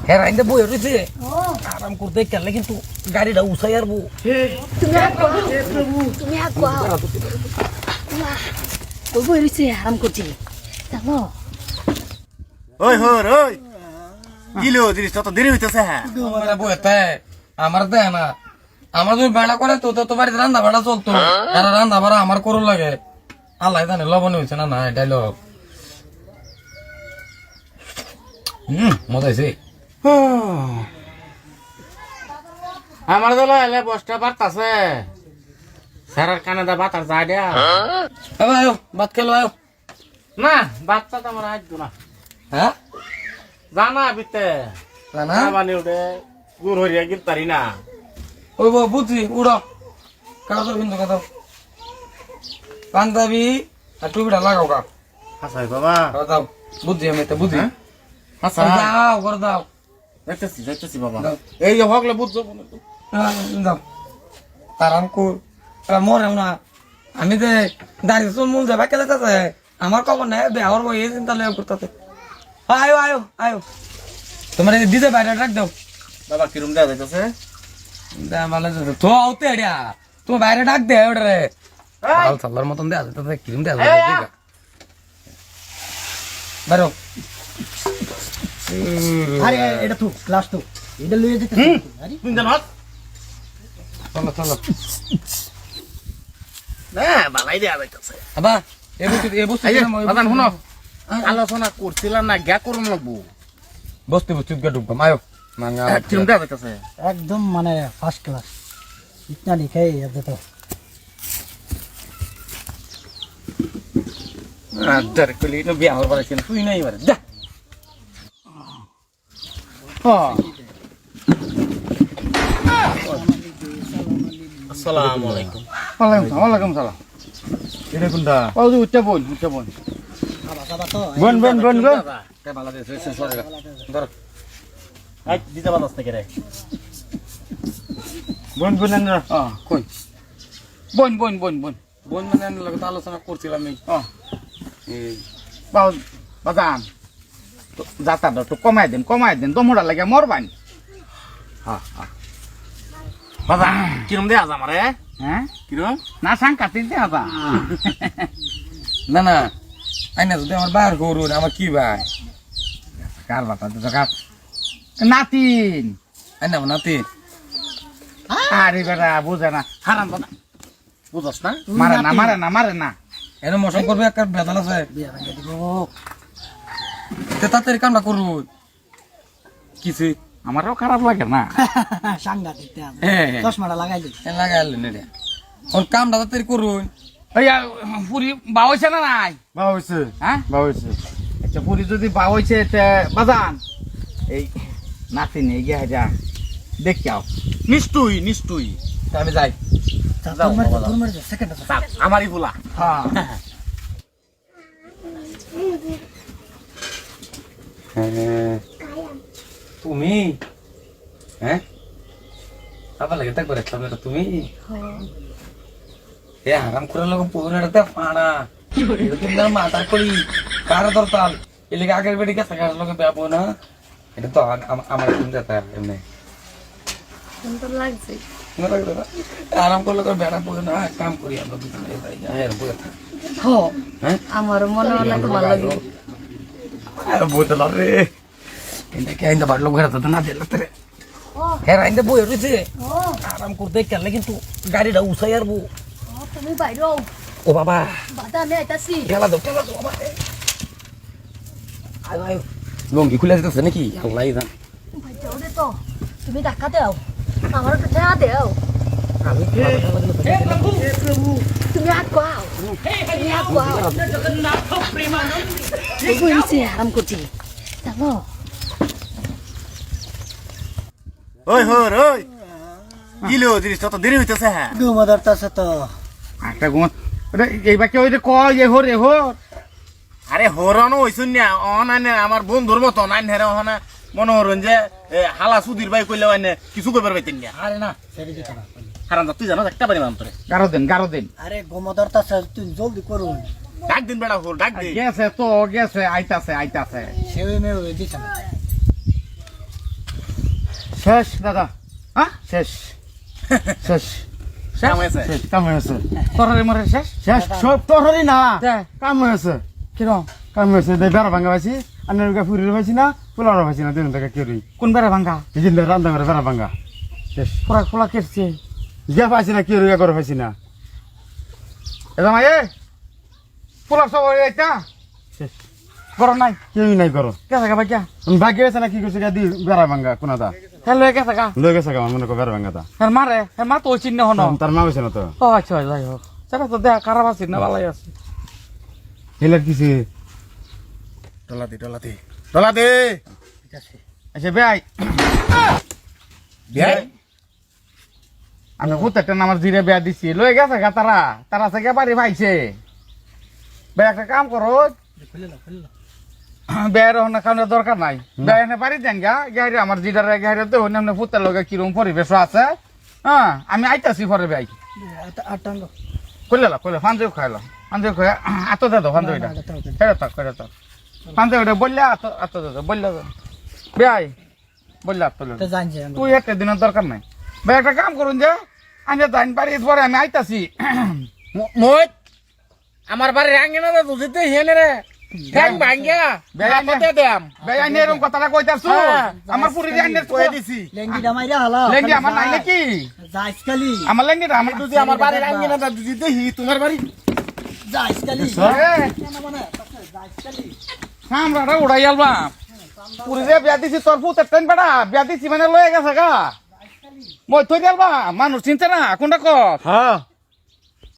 হ্যাঁ রাইন্দে বই রয়েছে আরাম করতে গেলে কিন্তু গাড়িটা উসাই আর বউ তুমি আগুয়া ওই বই রয়েছে আরাম করছি জানো ওই হর ওই কিলো জিনিস তত দেরি হইতেছে হ্যাঁ বইতে আমার দেয় না আমার তুমি বেড়া করে তো তো বাড়িতে রান্না বাড়া চলতো আর রান্না বাড়া আমার করু লাগে আল্লাহ জানে লবণ হয়েছে না না এটাই লোক মজা হয়েছে আমার দলা এলে বসটা বাড়তাছে সারার কানাদা বাতার যায় দেয়া আয়ো ভাত খেলো আয়ো না বাচ্চা তো আমার আসতো না হ্যাঁ জানা বিতে জানা মানে ওটা গুড় হরিয়া গিরতারি না ওই বউ বুঝছি উড়ো কাগজ বিন্দু কথা পাঞ্জাবি আর টুপিটা লাগাও কা হাসাই বাবা দাও বুঝছি আমি তো বুঝি হাসাই দাও করে দাও যাইতেছি বাবা এই যে হকলে বুঝছো দাও তারাম কর মরে না আমি যে দাঁড়িয়ে চল মন যাবা কেলে আছে আমার খবর নাই বেহর বই এই চিন্তা লেগে করতে আয়ো আয়ো আয়ো তোমার দিতে বাইরে রাখ দাও বাবা কিরম দেওয়া যাইতেছে মানে তো আউতে এডিয়া তুমি বাইরে ডাক দে ওটা রে আল সাল্লার মতন দে তো কিরম দে বাইরো আরে এটা তো ক্লাস তো এটা লইয়ে যেতে আরে তুমি জানো চলো চলো না বালাই দেওয়া যাইতেছে আবা এ বস্তু বাদান শুনো আলোচনা করছিলাম না গ্যা করুন লাগবো বস্তু বস্তু গে ঢুকবাম আয়ো মাঙ্গা কিরম দেওয়া যাইতেছে একদম মানে ফার্স্ট ক্লাস ইতনা লিখে अब तो আদার কলি নো বিয়া হবার কেন তুই নাই বারে যা আসসালামু আলাইকুম ওয়ালাইকুম সালাম এটা কোনটা ও যে উচ্চা বোন বাবা তো বোন বোন বোন বোন কে ভালো দে সরে ধর আই দিতে বাদাস না করে বোন বোন না কই বোন বোন বোন বোন বোন মানে আমি লাগে আলোচনা করছিলাম এই এই বাউ বাদাম যাতা তো কমাই দেন তোমরা লাগে মরবানি বাবা কিরম দেওয়া যা আমারে হ্যাঁ কিরম না সাংকাতিক দে আবা না না আইনা যদি আমার বার গরু আমার কি ভাই কার বাতা তো কার নাতিন আইনা নাতি আরে বেটা বুঝে না হারাম বাবা বুঝছ না মারে না এর মশন করবে একটা বেদনা আছে বিয়া ভাঙে দিব তে তাড়াতাড়ি কামটা করু কিছে আমারও খারাপ লাগে না সাংগা দিতে আছে হ্যাঁ চশমাটা লাগাই দি লাগাইলেন এটা ওর কামটা তাড়াতাড়ি করুন ওই পুরি বাউছে না নাই বাবা হ্যাঁ বাবাইছে আচ্ছা পুরি যদি বাউছে বাজান এই নাতিন এই গে যা দেখি আও নিশ্চয়ই তা আমি যাই তোর মার সেকেন্ড আছে আমারই বলা হ্যাঁ তুমি হ্যাঁ আবার লাগে তাক করে খাবে তুমি এ আরাম করে লোক পুরোটা ফাড়া তুমি না মাথা করি কার দরতাল এলিগে আগের বেড়ি গেছে কার লোকে ব্যাপো না এটা তো আমার চিন্তা তাই এমনি সুন্দর লাগছে আরাম করলে তো বেড়া পড়ে না কাম করি আমরা দুজনে যাই হ্যাঁ বলে হ আমার মনে অনেক ভালো লাগে আর বইতে লাগে এটা কে আইন্দা বাড়লো ঘরে তো না দিল রে হ্যাঁ আইন্দা বই রয়েছে আরাম করতে গেলে কিন্তু গাড়িটা উসাই আর বউ তুমি বাইরে ও বাবা বাদা আমি আইতাছি ঠেলা দাও বাবা আয় আয় লঙ্গি খুলে দিতেছে নাকি আল্লাহ জান ভাই যাও দে তো তুমি ধাক্কা দাও আমার তো ঠেয়া দাও আমি তুমি আগুয়াও তুমি আগুয়াও ওই বই রয়েছে আরাম করছি জানো ওই হর ওই কিলো জিনিস তত দেরি হইতেছে হ্যাঁ গুমদার তাছে তো একটা ঘুম এই বাকি ওই যে কয় এ হর আরে হরনো হইছুন না অনানে আমার বন্ধুর মতো নাইন হেরে ওখানে মনোহরণ যে হালা সুধীর ভাই কইলে ওখানে কিছু কইবার পাইতেন না আরে না সেটা দিতে না হারাম তুই জানো একটা পারি মান্তরে গারো দিন আরে গুমদার তাছে তুই জলদি করুন ডাক দিন বেড়া হল ডাক দে। গেছে আইতাছে সেও মে ওই দিতে না শেষ দাদা হ্যাঁ শেষ শেষ কাম হয়েছে। শেষ কাম হয়েছে তরহারি মরে শেষ শেষ সব তরহারি না কাম হয়েছে কিরম কাম হয়েছে বেড়া ভাঙ্গা পাইছি আপনার ফুরির পাইছি না পোলার পাইছি না দিন থেকে কেউই কোন বেড়া ভাঙ্গা এই যে রান্না করে বেড়া ভাঙ্গা শেষ পোড়া খোলা কেটছে গিয়া পাইছি না কেউ করে পাইছি না এটা মাই পোলার সব এটা শেষ গরম নাই কেউই নাই করো কেসা গা ভাইয়া ভাগ্য আছে না কি করছে গা দি বেড়া ভাঙ্গা কোনাটা হ্যাঁ লয়ে কেসা গা লয়ে গেছে গা মনে কর বেড়া ভাঙ্গাটা হ্যাঁ মারে হ্যাঁ মা তো চিহ্ন হন তার মা হয়েছে না তো ও আচ্ছা যাই হোক সেটা তো দেখা খারাপ আছে না ভালোই আছে হেলার কিছু ডলা দে ডলা দে আচ্ছা ভাই বিয়াই আমি কোথাটা আমার জিরে বেয়া দিছি লয়ে গেছে গা তারা তারা থেকে বাড়ি ভাইছে ভাই একটা কাম করো বেয়ের না কারণে দরকার নাই বেয়ে বাড়ি দেন গা গাড়ি আমার জিডার গাড়ি তো অন্য ফুতের লগে কিরম পরিবেশ আছে হ্যাঁ আমি আইতাছি পরে ভাই কইলে ফান্দেও খাইলো ফান্দেও খাই আত দে দাও ফান্দেওটা করে থাক ফান্দেওটা বললে আত দে দাও বললে ভাই বললে আত তো জানছে তুই একটা দিনের দরকার নাই ভাই একটা কাম করুন যে আমি জানি বাড়ি পরে আমি আইতাছি মই আমার বাড়ির আঙ্গিনা দা দুজিতে হেনে রে ঠ্যাং ভাঙ্গিয়া কতে দেম ভাই আমি এরকম কথাটা কইতাছু আমার পুরি জানি কই দিছি লেঙ্গিটা মাইরা হালা লেঙ্গি আমার নাই নাকি যাইস খালি আমার লেঙ্গিটা আমার তুই আমার বাড়ির আঙ্গিনা দা দুজিতে হি তোমার বাড়ি যাইস খালি আমরা উড়াই আলবাম পুরি যে বিয়া দিছি তোর পুতে ট্রেন বেড়া বিয়া দিছি মানে লয়ে গেছে গা মই থই আলবা মানুষ চিনছে না কোনটা কর হ্যাঁ